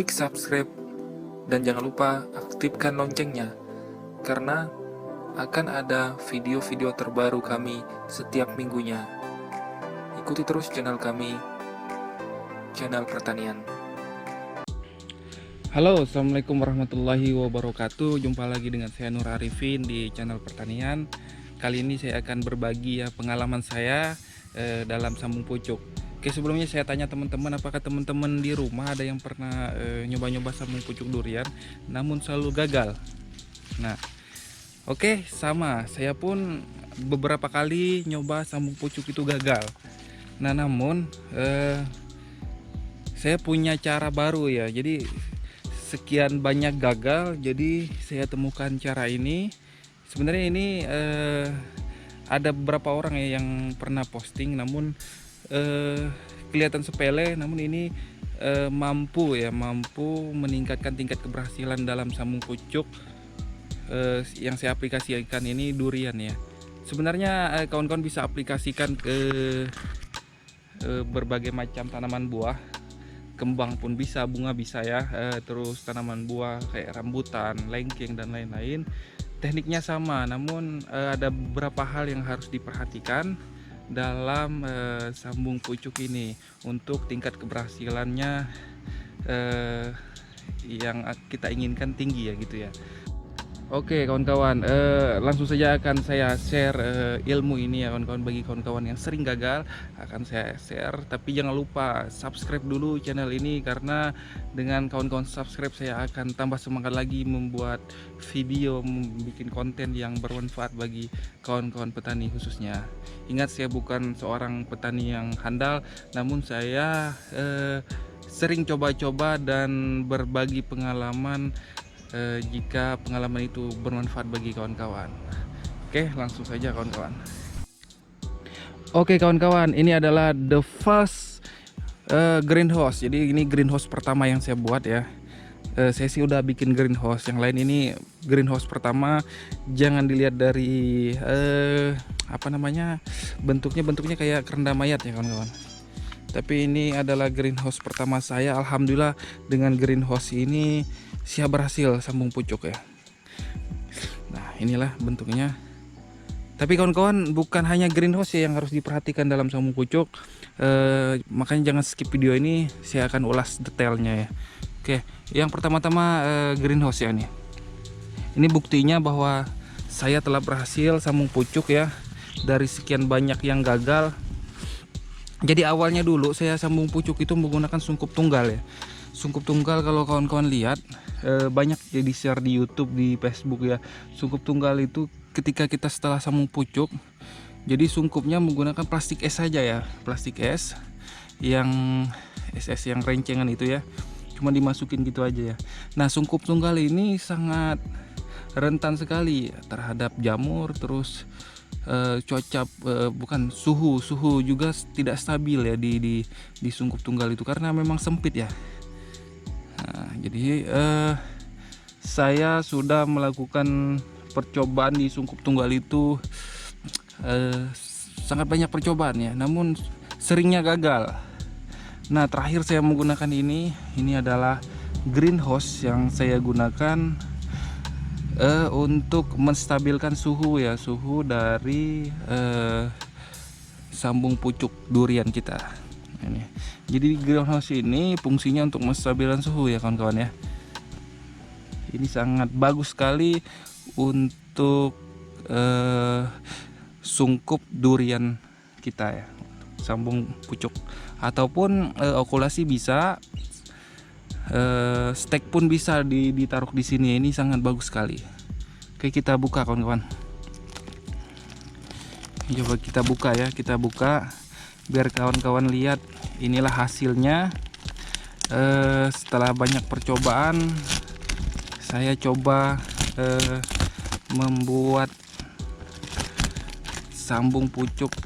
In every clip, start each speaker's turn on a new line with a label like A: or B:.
A: klik subscribe, dan jangan lupa aktifkan loncengnya, karena akan ada video-video terbaru kami setiap minggunya. Ikuti terus channel kami, channel pertanian.
B: Halo, assalamualaikum warahmatullahi wabarakatuh. Jumpa lagi dengan saya Nur Arifin di channel pertanian. Kali ini saya akan berbagi pengalaman saya dalam sambung pucuk. Oke, sebelumnya saya tanya teman-teman, apakah teman-teman di rumah ada yang pernah nyoba-nyoba sambung pucuk durian namun selalu gagal? Nah, oke, sama, saya pun beberapa kali nyoba sambung pucuk itu gagal. Nah, namun saya punya cara baru ya. Jadi sekian banyak gagal, jadi saya temukan cara ini. Sebenarnya ini ada beberapa orang ya yang pernah posting, namun kelihatan sepele, namun ini mampu meningkatkan tingkat keberhasilan dalam sambung pucuk. Yang saya aplikasikan ini durian ya. Sebenarnya kawan-kawan bisa aplikasikan ke berbagai macam tanaman buah. Kembang pun bisa, bunga bisa ya, terus tanaman buah kayak rambutan, lengkeng dan lain-lain. Tekniknya sama, namun ada beberapa hal yang harus diperhatikan dalam sambung pucuk ini untuk tingkat keberhasilannya yang kita inginkan tinggi ya gitu ya. Oke kawan-kawan, langsung saja akan saya share ilmu ini ya kawan-kawan. Bagi kawan-kawan yang sering gagal akan saya share, tapi jangan lupa subscribe dulu channel ini, karena dengan kawan-kawan subscribe saya akan tambah semangat lagi membuat video, membuat konten yang bermanfaat bagi kawan-kawan petani khususnya. Ingat, saya bukan seorang petani yang handal, namun saya sering coba-coba dan berbagi pengalaman jika pengalaman itu bermanfaat bagi kawan-kawan. Oke, langsung saja kawan-kawan. Oke kawan-kawan, ini adalah the first greenhouse. Jadi ini greenhouse pertama yang saya buat ya. Saya sih udah bikin greenhouse yang lain, ini greenhouse pertama. Jangan dilihat dari bentuknya kayak keranda mayat ya kawan-kawan. Tapi ini adalah greenhouse pertama saya. Alhamdulillah dengan greenhouse ini saya berhasil sambung pucuk ya. Nah, inilah bentuknya. Tapi kawan-kawan, bukan hanya greenhouse ya yang harus diperhatikan dalam sambung pucuk. Makanya jangan skip video ini, saya akan ulas detailnya ya. Oke, yang pertama-tama greenhouse ya nih. Ini buktinya bahwa saya telah berhasil sambung pucuk ya, dari sekian banyak yang gagal. Jadi awalnya dulu saya sambung pucuk itu menggunakan sungkup tunggal ya. Sungkup tunggal kalau kawan-kawan lihat banyak jadi share di YouTube, di Facebook ya. Sungkup tunggal itu ketika kita setelah sambung pucuk, jadi sungkupnya menggunakan plastik es saja ya, plastik es yang SS yang rencengan itu ya, cuma dimasukin gitu aja ya. Nah, sungkup tunggal ini sangat rentan sekali terhadap jamur, terus cuaca bukan suhu juga tidak stabil ya di sungkup tunggal itu, karena memang sempit ya. Nah, jadi saya sudah melakukan percobaan di sungkup tunggal itu, sangat banyak percobaan ya, namun seringnya gagal. Nah, terakhir saya menggunakan ini adalah greenhouse yang saya gunakan untuk menstabilkan suhu ya, suhu dari sambung pucuk durian kita ini. Jadi greenhouse ini fungsinya untuk menstabilkan suhu ya kawan-kawan ya. Ini sangat bagus sekali untuk sungkup durian kita ya, sambung pucuk, ataupun okulasi bisa. Stek pun bisa ditaruh di sini. Ini sangat bagus sekali. Oke, kita buka kawan-kawan. Coba kita buka ya, kita buka biar kawan-kawan lihat. Inilah hasilnya. Setelah banyak percobaan, saya coba membuat sambung pucuk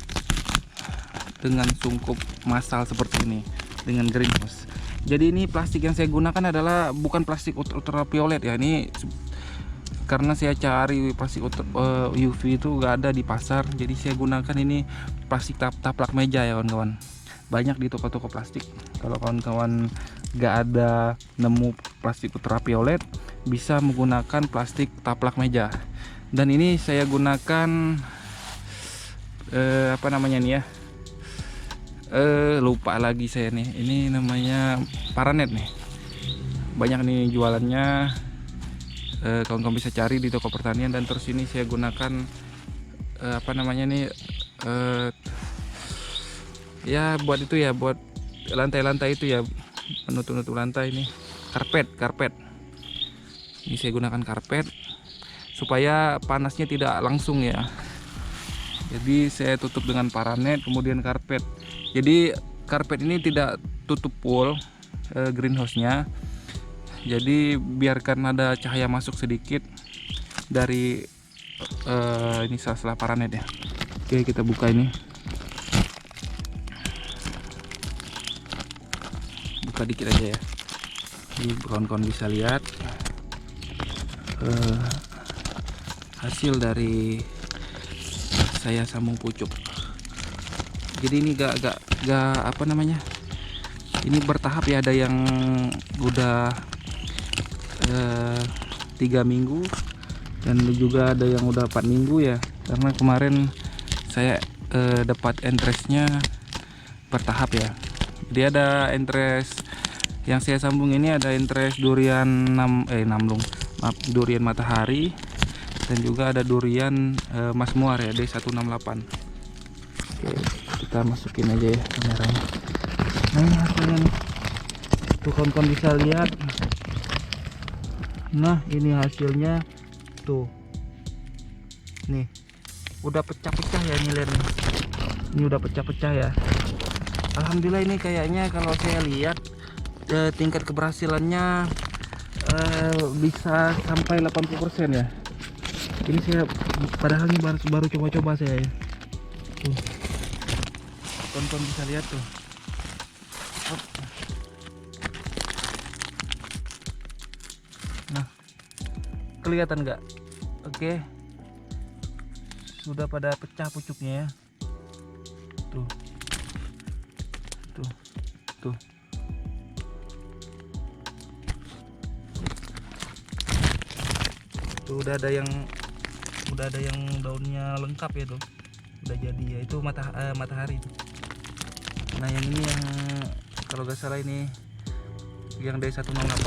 B: dengan sungkup massal seperti ini, dengan greenhouse. Jadi ini plastik yang saya gunakan adalah bukan plastik ultraviolet ya. Ini karena saya cari plastik UV itu gak ada di pasar, jadi saya gunakan ini plastik taplak meja ya kawan-kawan. Banyak di toko-toko plastik. Kalau kawan-kawan nggak ada nemu plastik ultraviolet, bisa menggunakan plastik taplak meja. Dan ini saya gunakan apa namanya nih ya, lupa lagi saya nih, ini namanya Paranet nih, banyak nih jualannya. Kawan-kawan bisa cari di toko pertanian. Dan terus ini saya gunakan apa namanya nih, ya buat itu ya, buat lantai-lantai itu ya, menutup lantai. Ini karpet. Ini saya gunakan karpet supaya panasnya tidak langsung ya. Jadi saya tutup dengan Paranet, kemudian karpet. Jadi karpet ini tidak tutup full greenhouse-nya. Jadi biarkan ada cahaya masuk sedikit dari ini sela-sela Paranet ya. Oke, kita buka ini. Buka dikit aja ya. Ini kawan-kawan bisa lihat hasil dari saya sambung pucuk. Jadi ini gak apa namanya, ini bertahap ya. Ada yang udah 3 minggu dan juga ada yang udah 4 minggu ya, karena kemarin saya dapat entrestnya bertahap ya. Jadi ada entres yang saya sambung ini, ada entres durian durian matahari, dan juga ada durian Mas Muar ya, D168. Oke, kita masukin aja ya kameranya. Nah, ini hasilnya nih, tuh kawan-kawan bisa lihat. Nah, ini hasilnya tuh, nih udah pecah-pecah ya, ngiler nih. Ini udah pecah-pecah ya. Alhamdulillah, ini kayaknya kalau saya lihat tingkat keberhasilannya bisa sampai 80% ya. Ini saya padahal ini baru coba-coba saya ya. Tuh, tonton bisa lihat tuh. Nah, kelihatan nggak? Oke, sudah pada pecah pucuknya ya. Tuh, tuh, tuh. Tuh udah ada yang daunnya lengkap ya tuh. Udah jadi ya, itu matahari tuh. Nah, yang ini yang kalau nggak salah ini yang D168.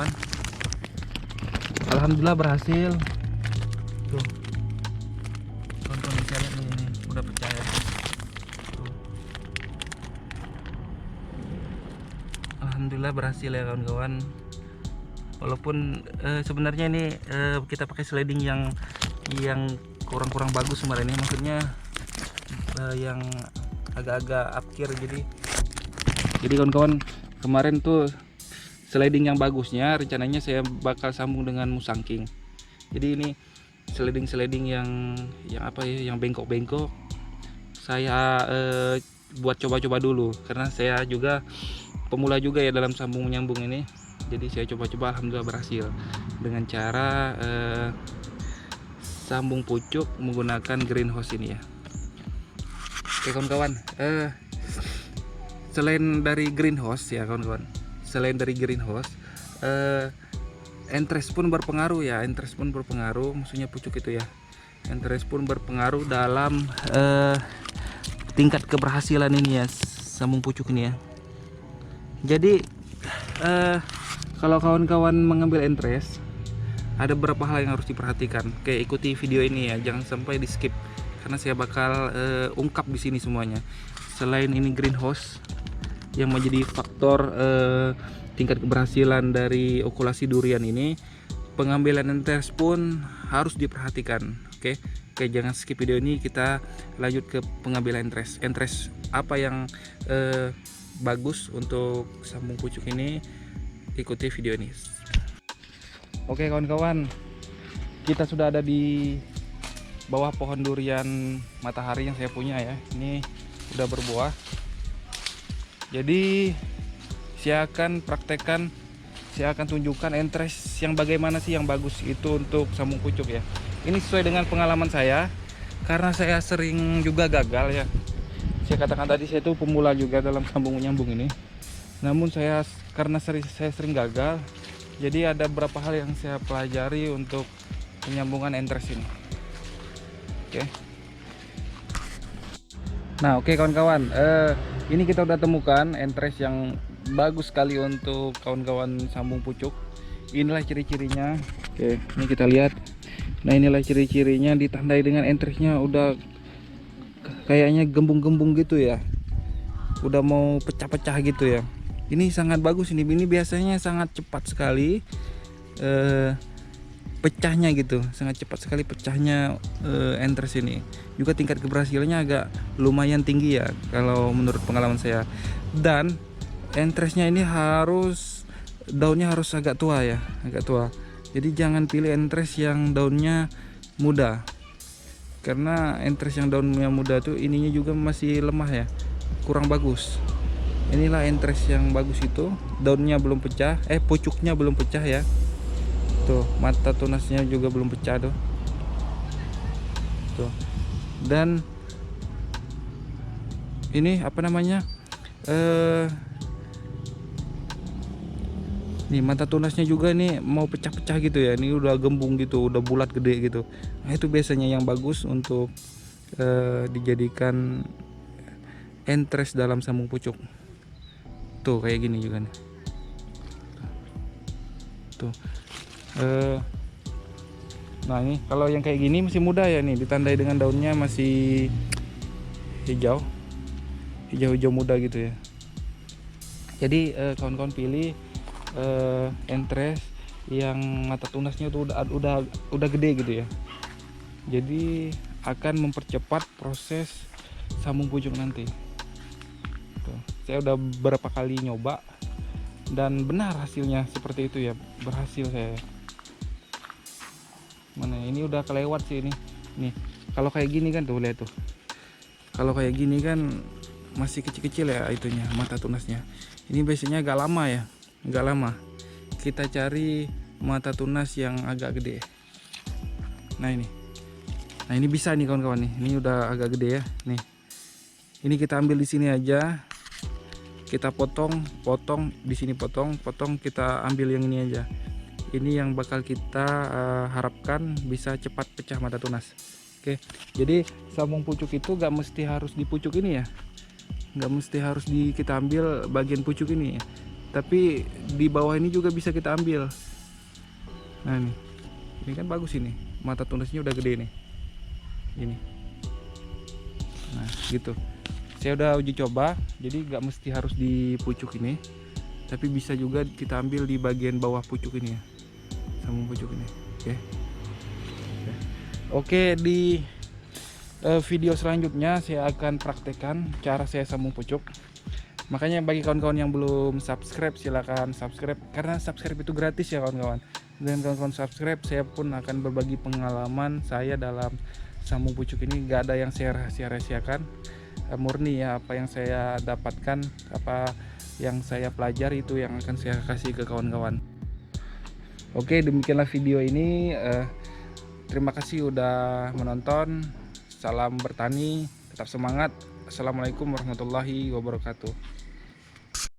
B: Alhamdulillah berhasil. Tuh, tonton bisa lihat nih, ini udah pecah ya. Tuh. Alhamdulillah berhasil ya kawan-kawan. Walaupun sebenarnya ini kita pakai sliding yang kurang bagus kemarin ini, maksudnya yang agak-agak upkir. Jadi kawan-kawan, kemarin tuh sliding yang bagusnya rencananya saya bakal sambung dengan Musangking. Jadi ini sliding yang apa ya, yang bengkok-bengkok saya buat coba-coba dulu, karena saya juga pemula juga ya dalam sambung menyambung ini. Jadi saya coba-coba, alhamdulillah berhasil dengan cara sambung pucuk menggunakan greenhouse ini ya. Oke kawan-kawan, selain dari greenhouse ya kawan-kawan, entres pun berpengaruh ya. Entres pun berpengaruh, maksudnya pucuk itu ya. Entres pun berpengaruh dalam tingkat keberhasilan ini ya, sambung pucuk ini ya. Jadi kalau kawan-kawan mengambil entres, ada beberapa hal yang harus diperhatikan. Oke, ikuti video ini ya, jangan sampai di skip, karena saya bakal ungkap di sini semuanya. Selain ini greenhouse yang menjadi faktor tingkat keberhasilan dari okulasi durian ini, pengambilan entres pun harus diperhatikan. Oke, jangan skip video ini, kita lanjut ke pengambilan entres. Entres apa yang bagus untuk sambung pucuk ini, ikuti video ini. Oke kawan-kawan, kita sudah ada di bawah pohon durian matahari yang saya punya ya. Ini udah berbuah. Jadi saya akan praktekkan, saya akan tunjukkan entres yang bagaimana sih yang bagus itu untuk sambung pucuk ya. Ini sesuai dengan pengalaman saya, karena saya sering juga gagal ya. Saya katakan tadi, saya itu pemula juga dalam sambung menyambung ini. Namun saya karena saya sering gagal, jadi ada beberapa hal yang saya pelajari untuk penyambungan entres ini. Oke. Nah, oke kawan-kawan, ini kita udah temukan entres yang bagus sekali untuk kawan-kawan sambung pucuk. Inilah ciri-cirinya. Oke, ini kita lihat. Nah, inilah ciri-cirinya, ditandai dengan entresnya udah kayaknya gembung-gembung gitu ya. Udah mau pecah-pecah gitu ya. Ini sangat bagus ini. Ini biasanya sangat cepat sekali pecahnya gitu. Sangat cepat sekali pecahnya entres ini. Juga tingkat keberhasilannya agak lumayan tinggi ya kalau menurut pengalaman saya. Dan entresnya ini daunnya harus agak tua ya, agak tua. Jadi jangan pilih entres yang daunnya muda. Karena entres yang daunnya muda tuh ininya juga masih lemah ya. Kurang bagus. Inilah entres yang bagus itu, daunnya belum pecah, pucuknya belum pecah ya. Tuh, mata tunasnya juga belum pecah tuh. Tuh. Dan ini apa namanya? Nih mata tunasnya juga nih mau pecah-pecah gitu ya. Ini udah gembung gitu, udah bulat gede gitu. Nah, itu biasanya yang bagus untuk dijadikan entres dalam sambung pucuk. Tuh kayak gini juga nih. Tuh. Nah, ini kalau yang kayak gini masih muda ya nih, ditandai dengan daunnya masih hijau muda gitu ya. Jadi kawan-kawan pilih entres yang mata tunasnya tuh udah gede gitu ya. Jadi akan mempercepat proses sambung pucuk nanti. Tuh, saya udah beberapa kali nyoba dan benar hasilnya seperti itu ya, berhasil saya. Mana ini udah kelewat sih ini. Nih, kalau kayak gini kan tuh lihat tuh. Kalau kayak gini kan masih kecil-kecil ya itunya mata tunasnya. Ini biasanya agak lama ya. Agak lama. Kita cari mata tunas yang agak gede. Nah, ini. Nah, ini bisa nih kawan-kawan nih. Ini udah agak gede ya. Nih. Ini kita ambil di sini aja. Kita potong di sini potong, kita ambil yang ini aja. Ini yang bakal kita harapkan bisa cepat pecah mata tunas. Oke, jadi sambung pucuk itu gak mesti harus di pucuk ini ya, gak mesti harus kita ambil bagian pucuk ini ya. Tapi di bawah ini juga bisa kita ambil. Nah, ini kan bagus ini, mata tunasnya udah gede nih. Ini. Nah, gitu. Saya udah uji coba, jadi gak mesti harus di pucuk ini, tapi bisa juga kita ambil di bagian bawah pucuk ini ya, sambung pucuk ini. Oke, di video selanjutnya saya akan praktekkan cara saya sambung pucuk. Makanya bagi kawan-kawan yang belum subscribe, silahkan subscribe, karena subscribe itu gratis ya kawan-kawan. Dan kawan-kawan subscribe, saya pun akan berbagi pengalaman saya dalam sambung pucuk ini. Gak ada yang saya rahasia-rahasiakan, murni ya, apa yang saya dapatkan, apa yang saya pelajari itu yang akan saya kasih ke kawan-kawan. Oke, demikianlah video ini. Terima kasih udah menonton. Salam bertani, tetap semangat. Assalamualaikum warahmatullahi wabarakatuh.